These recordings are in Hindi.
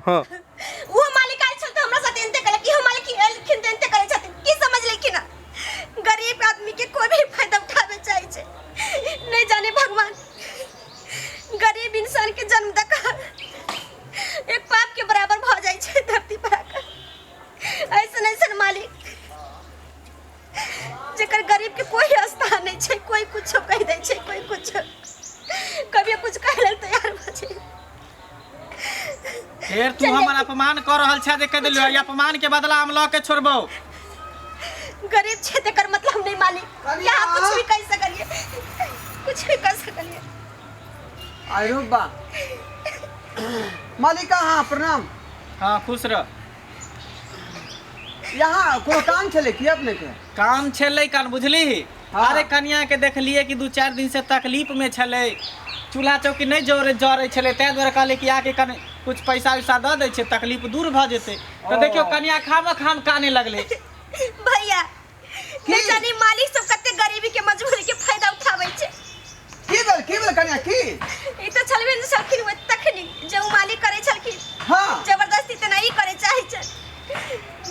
हां वो मालिक आइल छल त हमरा साथ एनते कल कि हम मालिक एलखिन त एनते करे छथिन की समझ लेकिन गरीब आदमी के कोई भी फायदा उठावे चाहे छे नहीं जाने भगवान गरीब इंसान के जन्म तक एक पाप के बराबर भ जाय छे धरती पर आकर ऐसन मालिक जेकर गरीब के कोई स्थान नहीं छे कोई कुछ कह दे छे कोई कुछ कभी कुछ कह ले तैयार भ छे फिर तू हमर अपमान कर रहल छ देख देलियो या अपमान के बदला हम ल के छोड़बो गरीब छे तेकर मतलब नहीं मालिक यहाँ कुछ भी कह सकलिए कुछ भी कर सकलिए आयो बा मालिका हाँ प्रणाम। हाँ खुश रह। यहाँ कोनो काम छले कि अपने के काम छले कान बुझली। हाँ। अरे कन्या के देखलिए कि 2-4 दिन से तकलीफ में छले चूल्हा चौकी नहीं जरे छले तै द्वारा कहले कि आके कने कुछ पैसा वैसा द दे छे तकलीफ दूर भ जेते तो देखियो कन्या खाम काने लगले भैया नहीं जानी मालिक सब कते गरीबी के मजबूरी के फायदा उठावे छे की बोल कन्या की ई तो छलबे न सखिन व तखनी जे मालिक करे छलखिन हां जबरदस्ती त नहीं करे चाहे छे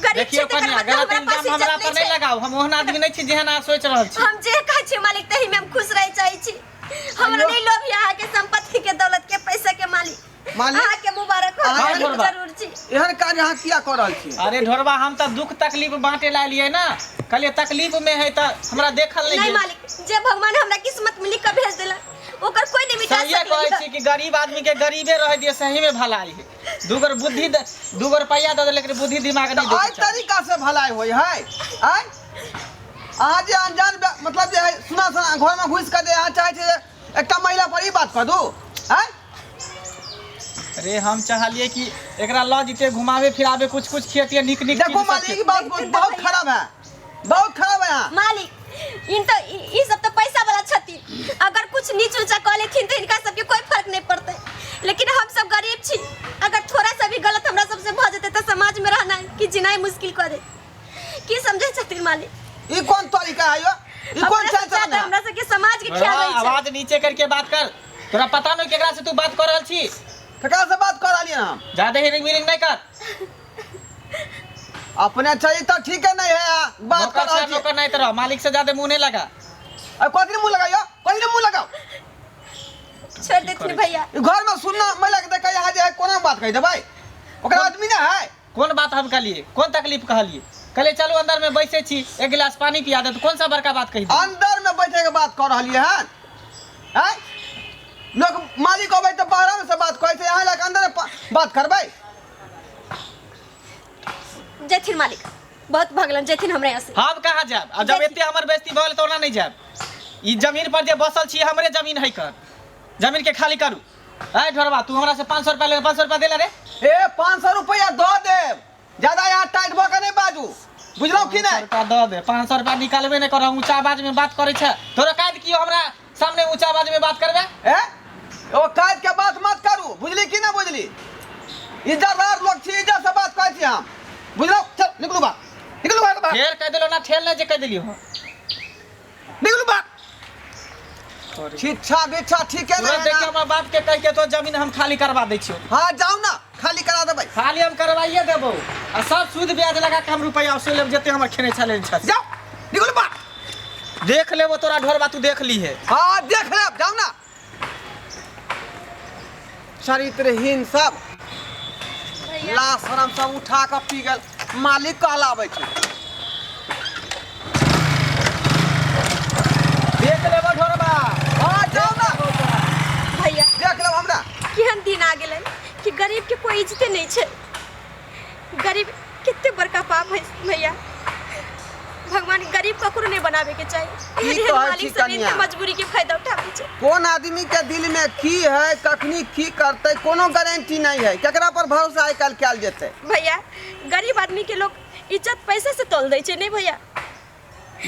गरीब देखियो कन्या गलत इल्जाम हमरा पर नहीं लगाओ हम ओहन आदमी नहीं छी जेहन आ सोच रहल छी हम जे कह छी मालिक तही में हम खुश रह चाहे छी हमरा नहीं लोभ यहाँ के संपत्ति के दौलत के पैसा के मालिक आहा के मुबारक हो जरूर छी एहन कार्य यहाँ किया कर रहल छी। अरे ढोरबा हम त दुख तकलीफ बांटे ला लिए ना कहलिए तकलीफ में है त हमरा देखल नहीं मालिक जे भगवान हमरा किस्मत में लिख के भेज देला ओकर कोई नहीं मिटा सही कहै छी कि गरीब आदमी के गरीबे रह दिए सही में भलाई है दूगर बुद्धि दूगर पैया द लेकिन बुद्धि दिमाग नहीं दे आई तरीका से भलाई होई है आई आज अनजान मतलब जे सुना घर में घुस के दे यहाँ चाहे छे एकटा महिला पर ही बात कर दू आई अरे हम चाहलिए कि एकरा ल जीते घुमावे फिरावे कुछ खियतिए निक देखो मालिक की बात बहुत खराब है यहाँ मालिक इन तो ई सब तो पैसा वाला छथि अगर कुछ नीच ऊंचा कह लेथिन तो इनका सबके कोई फर्क नहीं पड़ते लेकिन हम सब गरीब छी अगर थोड़ा सा भी गलत हमरा सबसे भ जेते तो समाज में रहना कि जीना मुश्किल कर दे की समझे छथिन मालिक ई कौन तरीका है यो ई कौन चल हमरा सब के समाज के ख्याल रही आवाज नीचे करके बात कर तोरा पता नहीं केकरा से तू बात कर रहल छी केकरा से बात कर रहलिए हम ज्यादा हिरिंग मिरिंग नहीं कर अपने चाहिए तो ठीक है नहीं है बात कर रहा नौकर नहीं तरह मालिक से ज्यादा मुंह नहीं लगा अब कथी मुंह लगाइयो कथी मुंह लगाओ छोड़ देथिन भैया घर में सुनना महिला के देखा यहाँ जे कोना बात कहि दे भाई ओकरा आदमी ना है कौन बात हम कहलिए कौन तकलीफ कहलिए कहले चलो अंदर में बैठे छी एक गिलास पानी पिया दे तो कौन सा बड़का बात कही अंदर में बैठे के बात कर रहलिए हैं लोग मालिक अबै तो बाहर में से बात कहै छै यहाँ लग अंदर बात करबै जेथिन मालिक बहुत भगलन जेथिन हमरा यहाँ से हम कहाँ जाब अब जब एते हमर बेइज्जती भल तो ना नहीं जाब ई जमीन पर जे बसल छी हमरे जमीन है कर जमीन के खाली करू ए ढोरबा तू हमरा से 500 रुपया ले 500 रुपया दे ले रे ए 500 रुपया दो देब ज्यादा यहाँ टाइट भ के नहीं बाजू बुझलो कि नहीं रुपया दो दे 500 रुपया निकालबे नहीं कर ऊंचा आवाज में बात करे छ तोरा काट कियो हमरा सामने ऊंचा आवाज में बात करबे ए ओ काट के बात मत करू बुझली कि ना बुझली इज्जतदार लोग छी इज्जत से बात कहै छी हम बुझलो चल निकलू बा फेर कह देलो ना ठेल नहीं जे कह देलियो निकलू बा शिक्षा बिच्छा ठीक है ना देखिए हमरा बाप के कह के तो जमीन हम खाली करवा दै छियो हां जाओ ना खाली करा दे भाई खाली हम करवाइए देबो आ सब सूद ब्याज लगा के हम रुपया उसे लेब जते हमर खेने चले छ जाओ निकलू बा देख लेबो तोरा ढोरबा तू देख ली है हां देख ले जाओ ना चरित्रहीन सब ला शरम सब उठा के पी गेल मालिक कहलाबै छै देख लेबो ढोरबा हां जाओ ना भैया देख लो हमरा केहन दिन आ गेलै कि गरीब के कोई इज्जत नहीं छै गरीब कितने बड़का पाप है भैया भगवान गरीब ककरो नहीं बनावे के चाहिए मालिक सब इनके मजबूरी के फायदा उठावे छै कौन आदमी के दिल में की है कखनी की करते कोनो गारंटी नहीं है केकरा पर भरोसा आइ काल कैल जेते भैया गरीब आदमी के लोग इज्जत पैसे से तोल दे छै नहीं भैया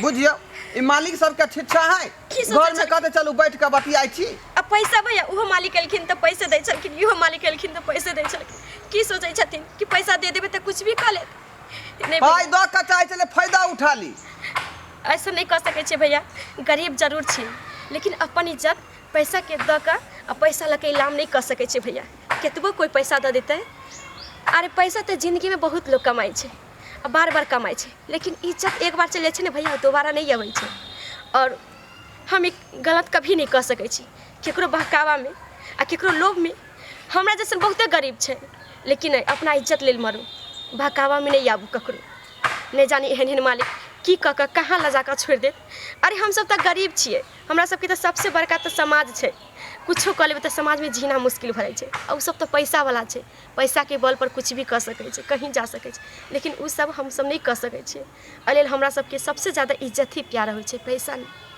बुझियो ई मालिक सब के शिक्षा है घर में कहते चलू बैठ के बतियाई छी अब पैसा भैया उहो मालिक एलखिन तो पैसे दै छलखिन इहो मालिक एलखिन तो पैसे दै छलखिन की सोचै छथिन कि पैसा दे देबे तो कुछ भी कर ले नहीं भाई दो का चाहे चले फायदा उठा ली ऐसा नहीं कर सके छे भैया गरीब जरूर छी लेकिन अपन इज्जत पैसा के द का आ पैसा लके इलाम नहीं कर सके छे भैया केतबो कोई पैसा दे देते अरे पैसा तो जिंदगी में बहुत लोग कमाई छे आ बार बार कमाई छे, लेकिन इज्जत एक बार चले छे ना भैया दोबारा नहीं आबै छे। और हम एक गलत कभी नहीं कह सकै छी केकरो बहकावा में आ केकरो लोभ में। हमरा जैसन बहुते गरीब छे, लेकिन अपना इज्जत लेल मरू, बहकावा में नहीं आबू ककरो। नहीं जानी एहन एहन मालिक की कह के कहाँ लजा कर छोड़ देत। अरे हम सब तो गरीब छिए, हमरा सबके तो सबसे बड़का तो समाज छे। कुछो कह लेबै तो समाज में जीना मुश्किल भऽ जाइ छै। और उ सब तो पैसा वाला छे, पैसा के बल पर कुछ भी कर सकै छै, कहीं जा सकै छै, लेकिन उ सब हम सब नहीं कर सकै छियै। एहि लेल हमरा सबके सबसे ज़्यादा इज्जत ही प्यारा होइ छै, पैसा नहीं।